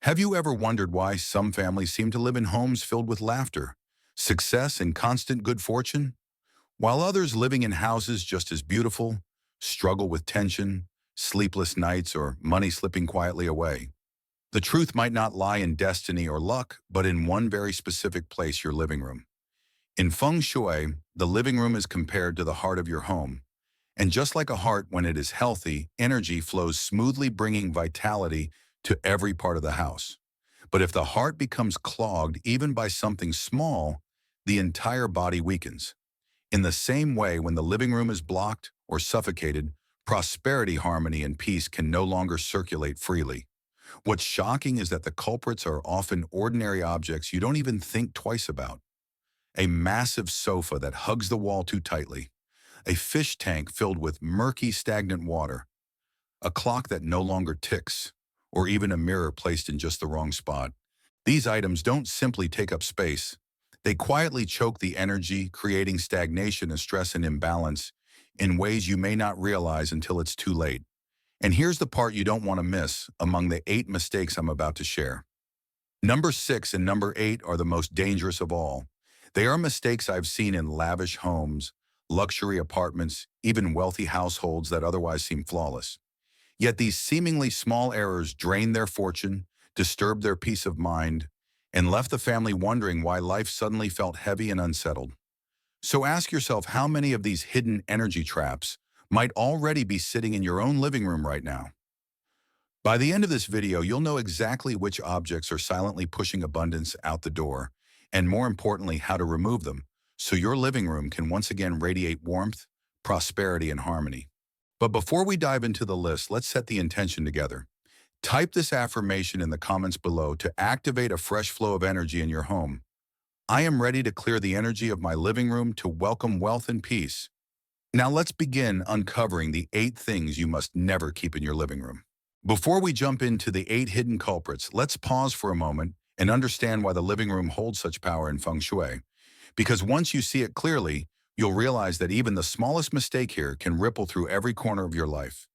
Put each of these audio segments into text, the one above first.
Have you ever wondered why some families seem to live in homes filled with laughter, success, and constant good fortune, while others living in houses just as beautiful struggle with tension, sleepless nights, or money slipping quietly away? The truth might not lie in destiny or luck, but in one very specific place: your living room. In Feng Shui, the living room is compared to the heart of your home. And just like a heart, when it is healthy, energy flows smoothly, bringing vitality to every part of the house. But if the heart becomes clogged, even by something small, the entire body weakens. In the same way, when the living room is blocked or suffocated, prosperity, harmony, and peace can no longer circulate freely. What's shocking is that the culprits are often ordinary objects you don't even think twice about. A massive sofa that hugs the wall too tightly, a fish tank filled with murky, stagnant water, a clock that no longer ticks, or even a mirror placed in just the wrong spot. These items don't simply take up space. They quietly choke the energy, creating stagnation and stress and imbalance in ways you may not realize until it's too late. And here's the part you don't want to miss among the 8 mistakes I'm about to share. Number 6 and number 8 are the most dangerous of all. They are mistakes I've seen in lavish homes, luxury apartments, even wealthy households that otherwise seem flawless. Yet these seemingly small errors drained their fortune, disturbed their peace of mind, and left the family wondering why life suddenly felt heavy and unsettled. So ask yourself, how many of these hidden energy traps might already be sitting in your own living room right now? By the end of this video, you'll know exactly which objects are silently pushing abundance out the door, and more importantly, how to remove them, so your living room can once again radiate warmth, prosperity, and harmony. But before we dive into the list, let's set the intention together. Type this affirmation in the comments below to activate a fresh flow of energy in your home. I am ready to clear the energy of my living room to welcome wealth and peace. Now let's begin uncovering the 8 things you must never keep in your living room. Before we jump into the 8 hidden culprits, let's pause for a moment and understand why the living room holds such power in Feng Shui. Because once you see it clearly, you'll realize that even the smallest mistake here can ripple through every corner of your life.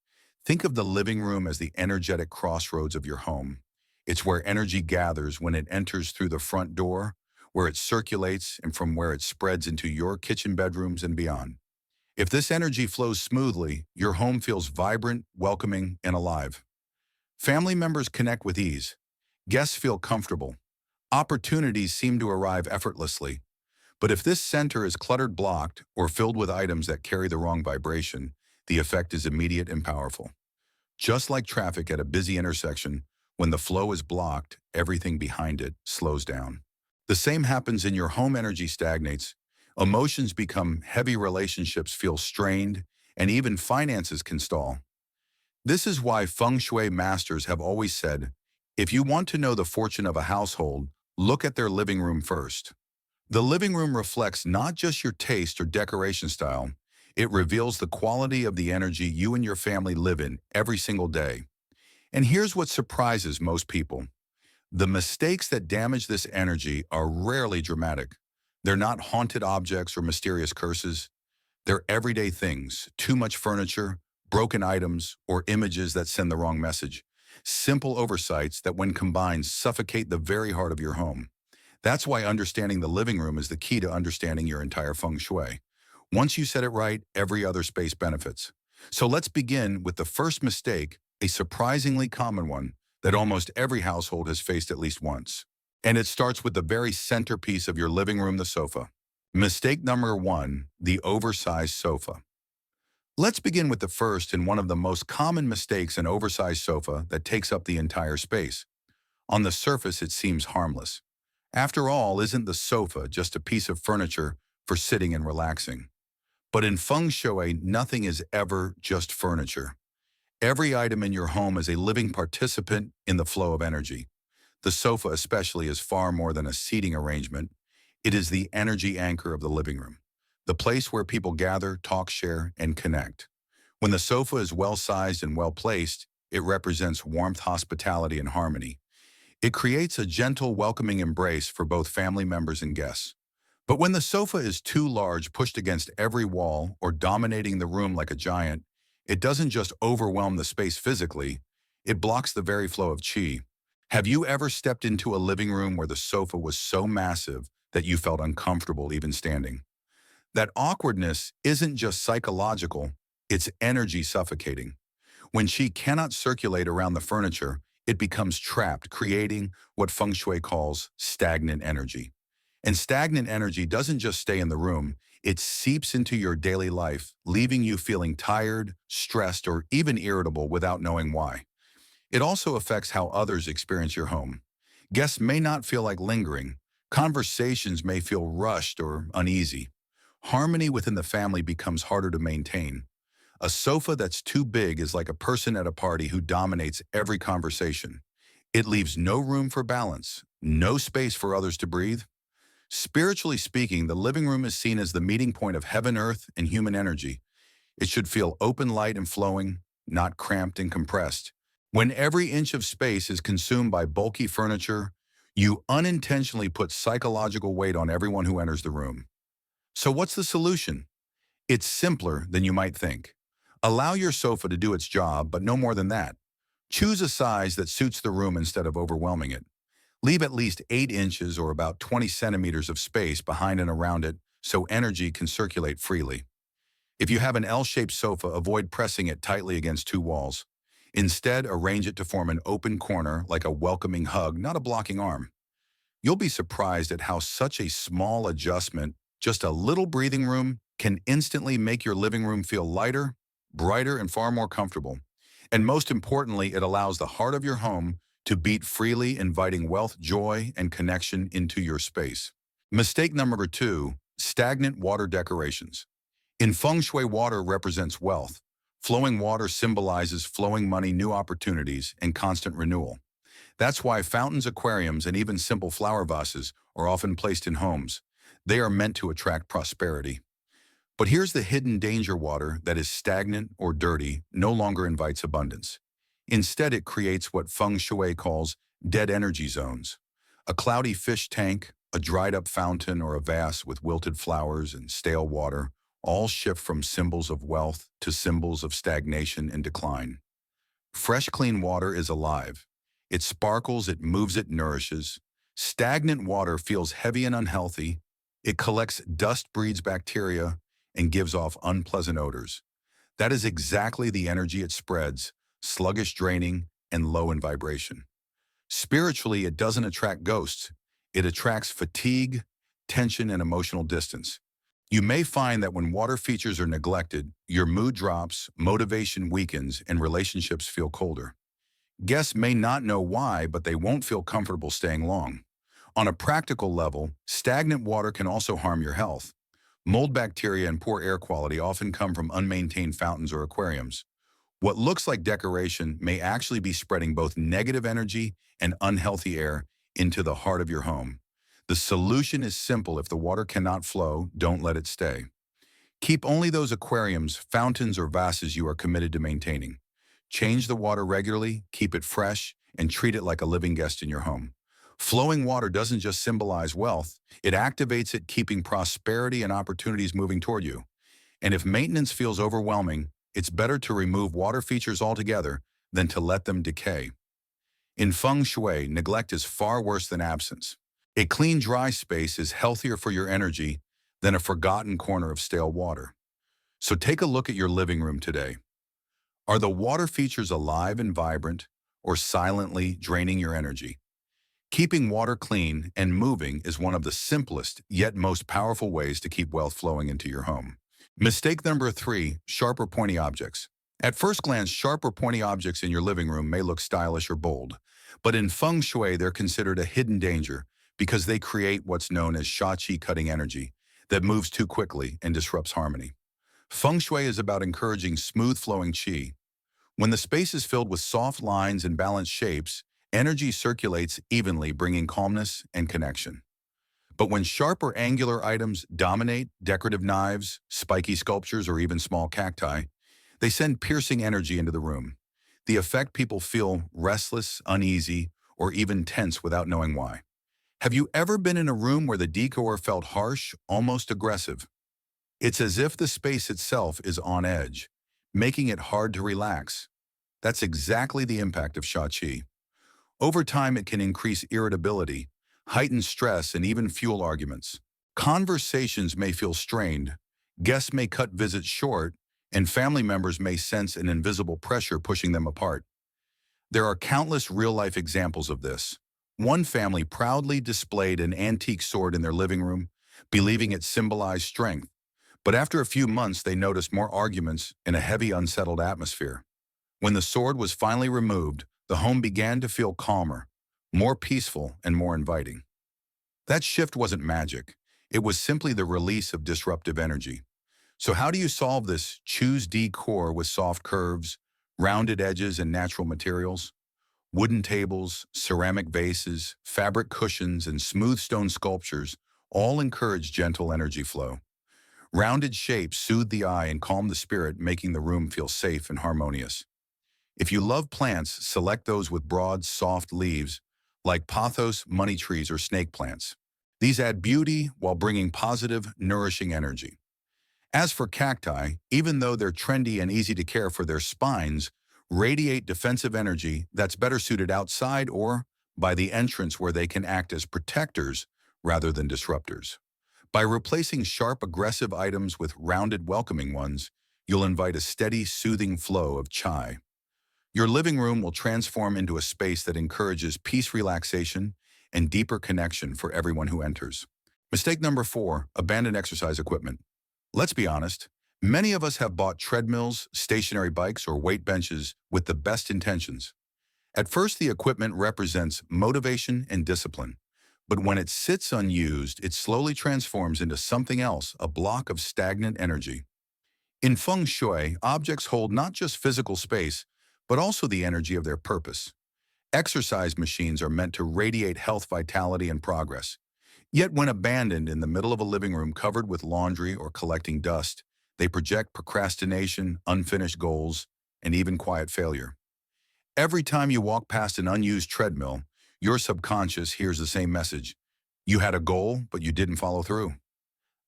Think of the living room as the energetic crossroads of your home. It's where energy gathers when it enters through the front door, where it circulates, and from where it spreads into your kitchen, bedrooms, and beyond. If this energy flows smoothly, your home feels vibrant, welcoming, and alive. Family members connect with ease. Guests feel comfortable. Opportunities seem to arrive effortlessly. But if this center is cluttered, blocked, or filled with items that carry the wrong vibration, the effect is immediate and powerful. Just like traffic at a busy intersection, when the flow is blocked, everything behind it slows down. The same happens in your home. Energy stagnates, emotions become heavy, relationships feel strained, and even finances can stall. This is why Feng Shui masters have always said, if you want to know the fortune of a household, look at their living room first. The living room reflects not just your taste or decoration style, it reveals the quality of the energy you and your family live in every single day. And here's what surprises most people. The mistakes that damage this energy are rarely dramatic. They're not haunted objects or mysterious curses. They're everyday things: too much furniture, broken items, or images that send the wrong message. Simple oversights that, when combined, suffocate the very heart of your home. That's why understanding the living room is the key to understanding your entire Feng Shui. Once you set it right, every other space benefits. So let's begin with the first mistake, a surprisingly common one that almost every household has faced at least once. And it starts with the very centerpiece of your living room, the sofa. Mistake number 1, the oversized sofa. Let's begin with the first and one of the most common mistakes: an oversized sofa that takes up the entire space. On the surface, it seems harmless. After all, isn't the sofa just a piece of furniture for sitting and relaxing? But in Feng Shui, nothing is ever just furniture. Every item in your home is a living participant in the flow of energy. The sofa especially is far more than a seating arrangement. It is the energy anchor of the living room, the place where people gather, talk, share, and connect. When the sofa is well-sized and well-placed, it represents warmth, hospitality, and harmony. It creates a gentle, welcoming embrace for both family members and guests. But when the sofa is too large, pushed against every wall, or dominating the room like a giant, it doesn't just overwhelm the space physically, it blocks the very flow of qi. Have you ever stepped into a living room where the sofa was so massive that you felt uncomfortable even standing? That awkwardness isn't just psychological, it's energy suffocating. When she cannot circulate around the furniture, it becomes trapped, creating what Feng Shui calls stagnant energy. And stagnant energy doesn't just stay in the room, it seeps into your daily life, leaving you feeling tired, stressed, or even irritable without knowing why. It also affects how others experience your home. Guests may not feel like lingering. Conversations may feel rushed or uneasy. Harmony within the family becomes harder to maintain. A sofa that's too big is like a person at a party who dominates every conversation. It leaves no room for balance, no space for others to breathe. Spiritually speaking, the living room is seen as the meeting point of heaven, earth, and human energy. It should feel open, light, and flowing, not cramped and compressed. When every inch of space is consumed by bulky furniture, you unintentionally put psychological weight on everyone who enters the room. So what's the solution? It's simpler than you might think. Allow your sofa to do its job, but no more than that. Choose a size that suits the room instead of overwhelming it. Leave at least 8 inches or about 20 centimeters of space behind and around it so energy can circulate freely. If you have an L-shaped sofa, avoid pressing it tightly against two walls. Instead, arrange it to form an open corner like a welcoming hug, not a blocking arm. You'll be surprised at how such a small adjustment, just a little breathing room, can instantly make your living room feel lighter, brighter, and far more comfortable. And most importantly, it allows the heart of your home to beat freely, inviting wealth, joy, and connection into your space. Mistake number 2, stagnant water decorations. In Feng Shui, water represents wealth. Flowing water symbolizes flowing money, new opportunities, and constant renewal. That's why fountains, aquariums, and even simple flower vases are often placed in homes. They are meant to attract prosperity. But here's the hidden danger: water that is stagnant or dirty no longer invites abundance. Instead, it creates what Feng Shui calls dead energy zones. A cloudy fish tank, a dried-up fountain, or a vase with wilted flowers and stale water all shift from symbols of wealth to symbols of stagnation and decline. Fresh, clean water is alive. It sparkles, it moves, it nourishes. Stagnant water feels heavy and unhealthy. It collects dust, breeds bacteria, and gives off unpleasant odors. That is exactly the energy it spreads: sluggish, draining, and low in vibration. Spiritually, it doesn't attract ghosts. It attracts fatigue, tension, and emotional distance. You may find that when water features are neglected, your mood drops, motivation weakens, and relationships feel colder. Guests may not know why, but they won't feel comfortable staying long. On a practical level, stagnant water can also harm your health. Mold, bacteria, and poor air quality often come from unmaintained fountains or aquariums. What looks like decoration may actually be spreading both negative energy and unhealthy air into the heart of your home. The solution is simple: if the water cannot flow, don't let it stay. Keep only those aquariums, fountains, or vases you are committed to maintaining. Change the water regularly, keep it fresh, and treat it like a living guest in your home. Flowing water doesn't just symbolize wealth, it activates it, keeping prosperity and opportunities moving toward you. And if maintenance feels overwhelming, it's better to remove water features altogether than to let them decay. In Feng Shui, neglect is far worse than absence. A clean, dry space is healthier for your energy than a forgotten corner of stale water. So take a look at your living room today. Are the water features alive and vibrant, or silently draining your energy? Keeping water clean and moving is one of the simplest yet most powerful ways to keep wealth flowing into your home. Mistake number 3, sharp or pointy objects. At first glance, sharp or pointy objects in your living room may look stylish or bold, but in Feng Shui, they're considered a hidden danger because they create what's known as Qi, cutting energy that moves too quickly and disrupts harmony. Feng Shui is about encouraging smooth flowing qi. When the space is filled with soft lines and balanced shapes, energy circulates evenly, bringing calmness and connection. But when sharp or angular items dominate, decorative knives, spiky sculptures, or even small cacti, they send piercing energy into the room. The effect: people feel restless, uneasy, or even tense without knowing why. Have you ever been in a room where the decor felt harsh, almost aggressive? It's as if the space itself is on edge, making it hard to relax. That's exactly the impact of Qi. Over time, it can increase irritability, heighten stress, and even fuel arguments. Conversations may feel strained, guests may cut visits short, and family members may sense an invisible pressure pushing them apart. There are countless real-life examples of this. One family proudly displayed an antique sword in their living room, believing it symbolized strength. But after a few months, they noticed more arguments and a heavy, unsettled atmosphere. When the sword was finally removed, the home began to feel calmer, more peaceful, and more inviting. That shift wasn't magic. It was simply the release of disruptive energy. So how do you solve this? Choose decor with soft curves, rounded edges, and natural materials. Wooden tables, ceramic vases, fabric cushions, and smooth stone sculptures all encourage gentle energy flow. Rounded shapes soothe the eye and calm the spirit, making the room feel safe and harmonious. If you love plants, select those with broad, soft leaves, like pothos, money trees, or snake plants. These add beauty while bringing positive, nourishing energy. As for cacti, even though they're trendy and easy to care for, their spines radiate defensive energy that's better suited outside or by the entrance, where they can act as protectors rather than disruptors. By replacing sharp, aggressive items with rounded, welcoming ones, you'll invite a steady, soothing flow of chai. Your living room will transform into a space that encourages peace, relaxation, and deeper connection for everyone who enters. Mistake number 4, abandon exercise equipment. Let's be honest, many of us have bought treadmills, stationary bikes, or weight benches with the best intentions. At first, the equipment represents motivation and discipline. But when it sits unused, it slowly transforms into something else, a block of stagnant energy. In Feng Shui, objects hold not just physical space, but also the energy of their purpose. Exercise machines are meant to radiate health, vitality, and progress. Yet when abandoned in the middle of a living room covered with laundry or collecting dust, they project procrastination, unfinished goals, and even quiet failure. Every time you walk past an unused treadmill, your subconscious hears the same message. You had a goal, but you didn't follow through.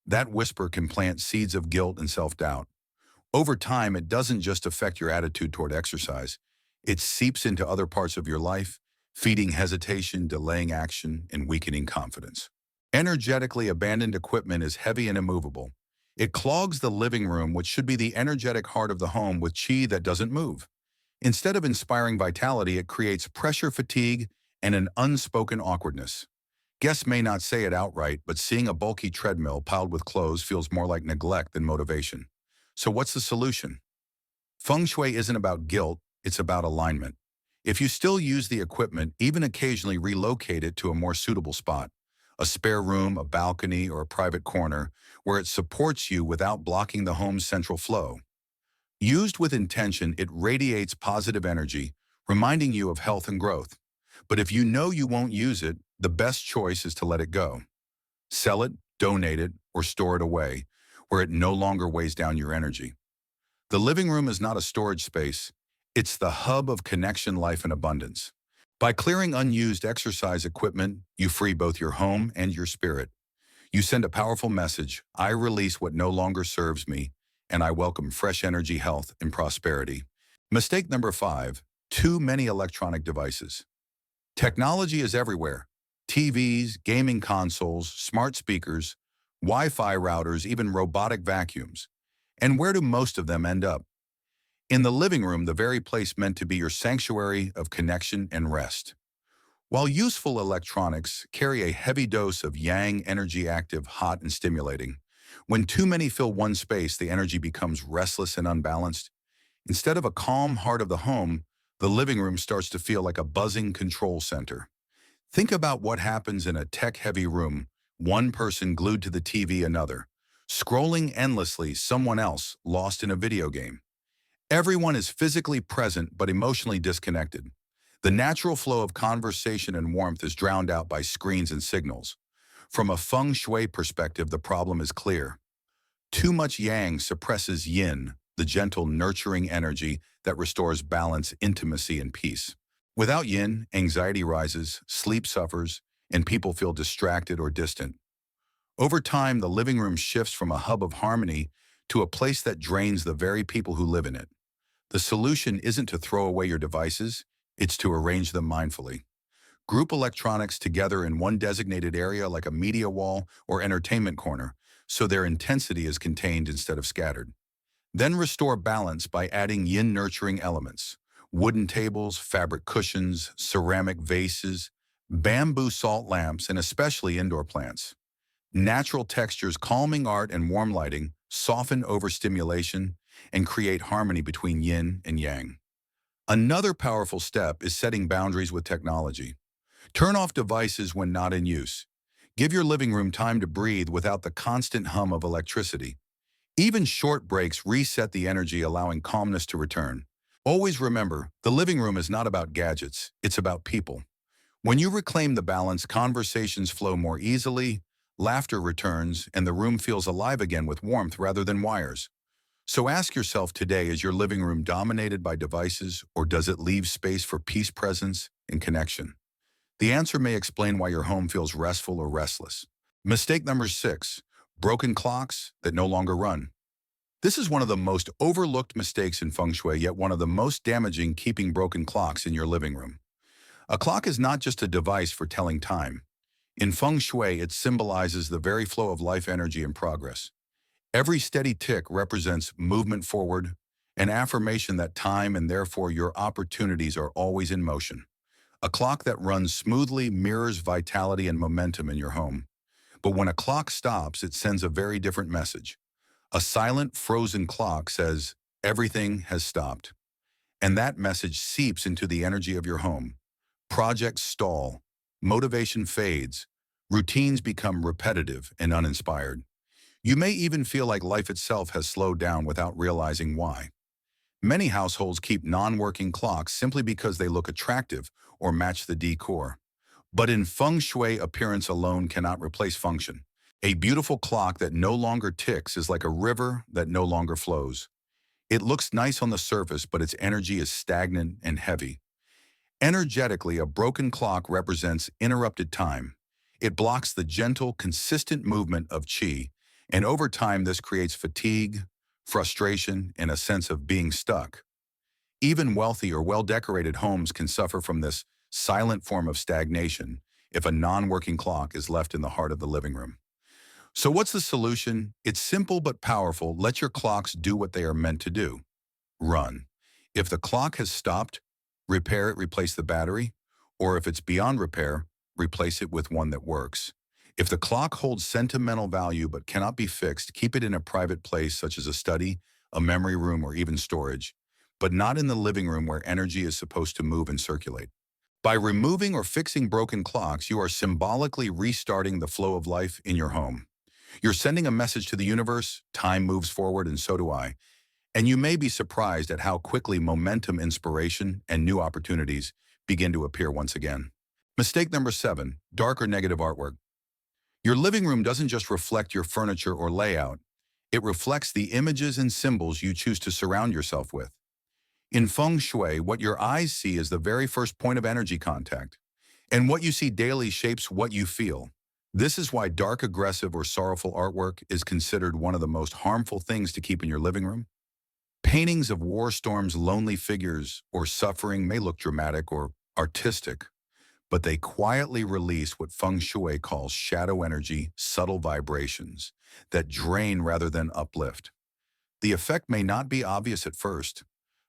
That whisper can plant seeds of guilt and self-doubt. Over time, it doesn't just affect your attitude toward exercise. It seeps into other parts of your life, feeding hesitation, delaying action, and weakening confidence. Energetically abandoned equipment is heavy and immovable. It clogs the living room, which should be the energetic heart of the home, with chi that doesn't move. Instead of inspiring vitality, it creates pressure, fatigue, and an unspoken awkwardness. Guests may not say it outright, but seeing a bulky treadmill piled with clothes feels more like neglect than motivation. So what's the solution? Feng Shui isn't about guilt, it's about alignment. If you still use the equipment, even occasionally relocate it to a more suitable spot, a spare room, a balcony, or a private corner, where it supports you without blocking the home's central flow. Used with intention, it radiates positive energy, reminding you of health and growth. But if you know you won't use it, the best choice is to let it go. Sell it, donate it, or store it away, where it no longer weighs down your energy. The living room is not a storage space. It's the hub of connection, life, and abundance. By clearing unused exercise equipment, you free both your home and your spirit. You send a powerful message: I release what no longer serves me, and I welcome fresh energy, health, and prosperity. Mistake number 5, too many electronic devices. Technology is everywhere. TVs, gaming consoles, smart speakers, Wi-Fi routers, even robotic vacuums. And where do most of them end up? In the living room, the very place meant to be your sanctuary of connection and rest. While useful electronics carry a heavy dose of yang energy, active, hot, and stimulating, when too many fill one space, the energy becomes restless and unbalanced. Instead of a calm heart of the home, the living room starts to feel like a buzzing control center. Think about what happens in a tech-heavy room: one person glued to the TV, another scrolling endlessly, someone else lost in a video game. Everyone is physically present but emotionally disconnected. The natural flow of conversation and warmth is drowned out by screens and signals. From a feng shui perspective, the problem is clear. Too much yang suppresses yin, the gentle, nurturing energy that restores balance, intimacy, and peace. Without yin, anxiety rises, sleep suffers, and people feel distracted or distant. Over time, the living room shifts from a hub of harmony to a place that drains the very people who live in it. The solution isn't to throw away your devices, it's to arrange them mindfully. Group electronics together in one designated area like a media wall or entertainment corner, so their intensity is contained instead of scattered. Then restore balance by adding yin nurturing elements. Wooden tables, fabric cushions, ceramic vases, bamboo salt lamps, and especially indoor plants. Natural textures, calming art, and warm lighting soften overstimulation and create harmony between yin and yang. Another powerful step is setting boundaries with technology. Turn off devices when not in use. Give your living room time to breathe without the constant hum of electricity. Even short breaks reset the energy, allowing calmness to return. Always remember, the living room is not about gadgets, it's about people. When you reclaim the balance, conversations flow more easily, laughter returns, and the room feels alive again with warmth rather than wires. So ask yourself today, is your living room dominated by devices, or does it leave space for peace, presence, and connection? The answer may explain why your home feels restful or restless. Mistake number 6, broken clocks that no longer run. This is one of the most overlooked mistakes in Feng Shui, yet one of the most damaging: keeping broken clocks in your living room. A clock is not just a device for telling time. In Feng Shui, it symbolizes the very flow of life, energy, and progress. Every steady tick represents movement forward, an affirmation that time and therefore your opportunities are always in motion. A clock that runs smoothly mirrors vitality and momentum in your home. But when a clock stops, it sends a very different message. A silent, frozen clock says, everything has stopped. And that message seeps into the energy of your home. Projects stall, motivation fades, routines become repetitive and uninspired. You may even feel like life itself has slowed down without realizing why. Many households keep non-working clocks simply because they look attractive or match the decor. But in Feng Shui, appearance alone cannot replace function. A beautiful clock that no longer ticks is like a river that no longer flows. It looks nice on the surface, but its energy is stagnant and heavy. Energetically, a broken clock represents interrupted time. It blocks the gentle, consistent movement of qi, and over time this creates fatigue, frustration, and a sense of being stuck. Even wealthy or well-decorated homes can suffer from this silent form of stagnation if a non-working clock is left in the heart of the living room. So what's the solution? It's simple but powerful. Let your clocks do what they are meant to do. Run. If the clock has stopped, repair it, replace the battery, or if it's beyond repair, replace it with one that works. If the clock holds sentimental value but cannot be fixed, keep it in a private place such as a study, a memory room, or even storage, but not in the living room where energy is supposed to move and circulate. By removing or fixing broken clocks, you are symbolically restarting the flow of life in your home. You're sending a message to the universe: time moves forward and so do I. And you may be surprised at how quickly momentum, inspiration, and new opportunities begin to appear once again. Mistake number 7, dark or negative artwork. Your living room doesn't just reflect your furniture or layout. It reflects the images and symbols you choose to surround yourself with. In Feng Shui, what your eyes see is the very first point of energy contact, and what you see daily shapes what you feel. This is why dark, aggressive, or sorrowful artwork is considered one of the most harmful things to keep in your living room. Paintings of war storms, lonely figures, or suffering may look dramatic or artistic, but they quietly release what Feng Shui calls shadow energy, subtle vibrations that drain rather than uplift. The effect may not be obvious at first,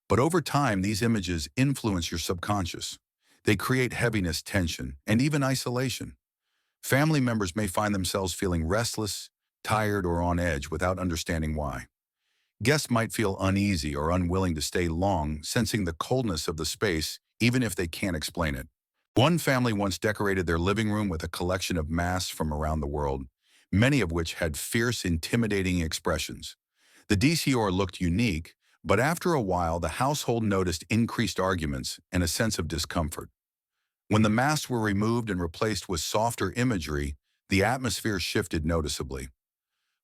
but over time these images influence your subconscious. They create heaviness, tension, and even isolation. Family members may find themselves feeling restless, tired, or on edge without understanding why. Guests might feel uneasy or unwilling to stay long, sensing the coldness of the space, even if they can't explain it. One family once decorated their living room with a collection of masks from around the world, many of which had fierce, intimidating expressions. The decor looked unique, but after a while the household noticed increased arguments and a sense of discomfort. When the masks were removed and replaced with softer imagery, the atmosphere shifted noticeably.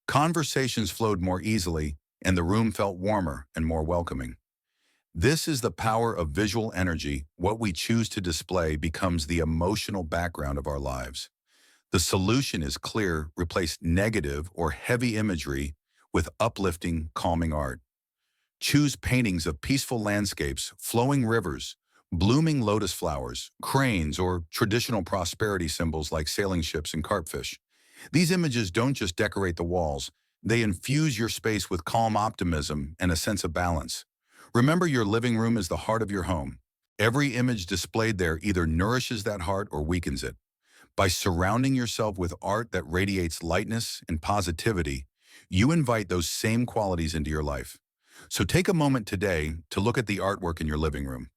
Conversations flowed more easily, and the room felt warmer and more welcoming. This is the power of visual energy. What we choose to display becomes the emotional background of our lives. The solution is clear: replace negative or heavy imagery with uplifting, calming art. Choose paintings of peaceful landscapes, flowing rivers, Blooming lotus flowers, cranes, or traditional prosperity symbols like sailing ships and carpfish. These images don't just decorate the walls, they infuse your space with calm optimism and a sense of balance. Remember, your living room is the heart of your home. Every image displayed there either nourishes that heart or weakens it. By surrounding yourself with art that radiates lightness and positivity, you invite those same qualities into your life. So take a moment today to look at the artwork in your living room.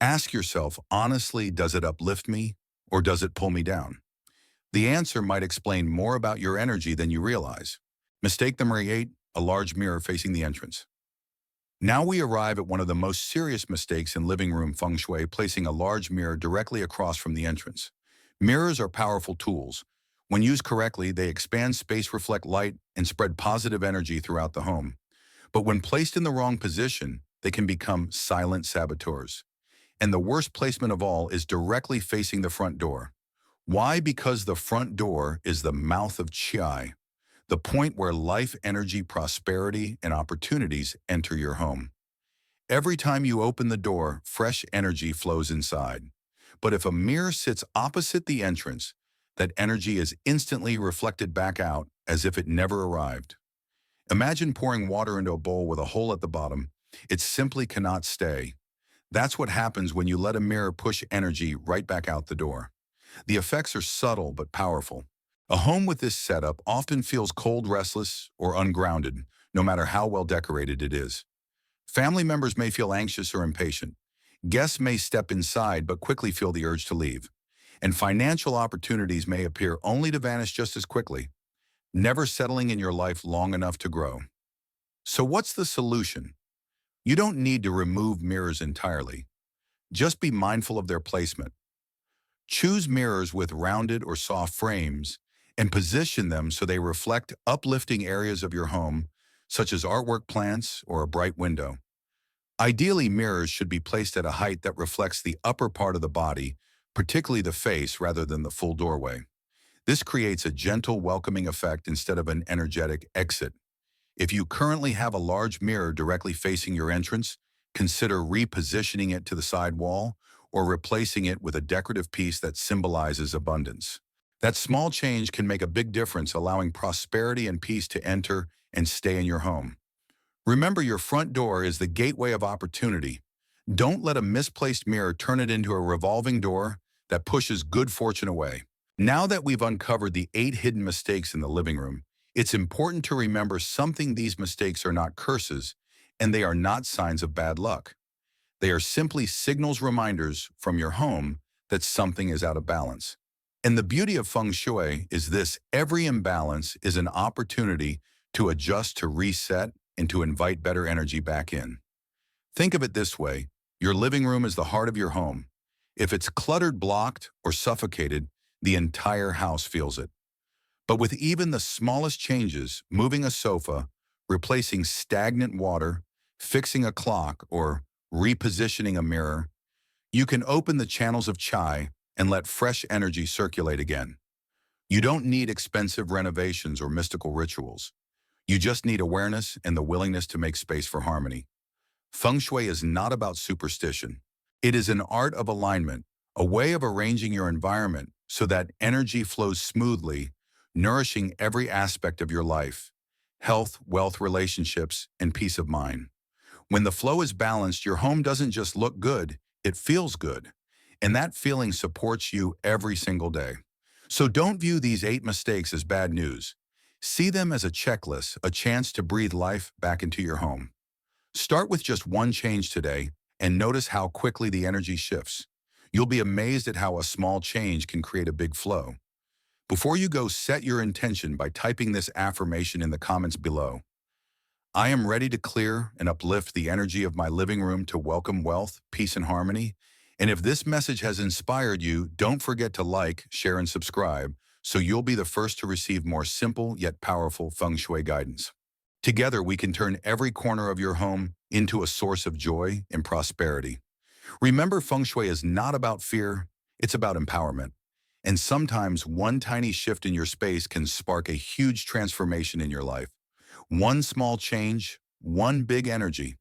Ask yourself, honestly, does it uplift me or does it pull me down? The answer might explain more about your energy than you realize. Mistake number 8, a large mirror facing the entrance. Now we arrive at one of the most serious mistakes in living room feng shui, placing a large mirror directly across from the entrance. Mirrors are powerful tools. When used correctly, they expand space, reflect light, and spread positive energy throughout the home. But when placed in the wrong position, they can become silent saboteurs. And the worst placement of all is directly facing the front door. Why? Because the front door is the mouth of Chi, the point where life, energy, prosperity, and opportunities enter your home. Every time you open the door, fresh energy flows inside. But if a mirror sits opposite the entrance, that energy is instantly reflected back out as if it never arrived. Imagine pouring water into a bowl with a hole at the bottom. It simply cannot stay. That's what happens when you let a mirror push energy right back out the door. The effects are subtle but powerful. A home with this setup often feels cold, restless, or ungrounded, no matter how well decorated it is. Family members may feel anxious or impatient. Guests may step inside but quickly feel the urge to leave. And financial opportunities may appear only to vanish just as quickly, never settling in your life long enough to grow. So what's the solution? You don't need to remove mirrors entirely. Just be mindful of their placement. Choose mirrors with rounded or soft frames and position them so they reflect uplifting areas of your home, such as artwork, plants, or a bright window. Ideally, mirrors should be placed at a height that reflects the upper part of the body, particularly the face, rather than the full doorway. This creates a gentle, welcoming effect instead of an energetic exit. If you currently have a large mirror directly facing your entrance, consider repositioning it to the side wall or replacing it with a decorative piece that symbolizes abundance. That small change can make a big difference, allowing prosperity and peace to enter and stay in your home. Remember, your front door is the gateway of opportunity. Don't let a misplaced mirror turn it into a revolving door that pushes good fortune away. Now that we've uncovered the 8 hidden mistakes in the living room, it's important to remember something: these mistakes are not curses, and they are not signs of bad luck. They are simply signals, reminders from your home that something is out of balance. And the beauty of Feng Shui is this: every imbalance is an opportunity to adjust, to reset, and to invite better energy back in. Think of it this way: your living room is the heart of your home. If it's cluttered, blocked, or suffocated, the entire house feels it. But with even the smallest changes, moving a sofa, replacing stagnant water, fixing a clock, or repositioning a mirror, you can open the channels of Chai and let fresh energy circulate again. You don't need expensive renovations or mystical rituals. You just need awareness and the willingness to make space for harmony. Feng Shui is not about superstition. It is an art of alignment, a way of arranging your environment so that energy flows smoothly, nourishing every aspect of your life: health, wealth, relationships, and peace of mind. When the flow is balanced, your home doesn't just look good, it feels good. And that feeling supports you every single day. So don't view these 8 mistakes as bad news. See them as a checklist, a chance to breathe life back into your home. Start with just one change today and notice how quickly the energy shifts. You'll be amazed at how a small change can create a big flow. Before you go, set your intention by typing this affirmation in the comments below. I am ready to clear and uplift the energy of my living room to welcome wealth, peace, and harmony. And if this message has inspired you, don't forget to like, share, and subscribe so you'll be the first to receive more simple yet powerful Feng Shui guidance. Together, we can turn every corner of your home into a source of joy and prosperity. Remember, Feng Shui is not about fear, it's about empowerment. And sometimes one tiny shift in your space can spark a huge transformation in your life. One small change, one big energy.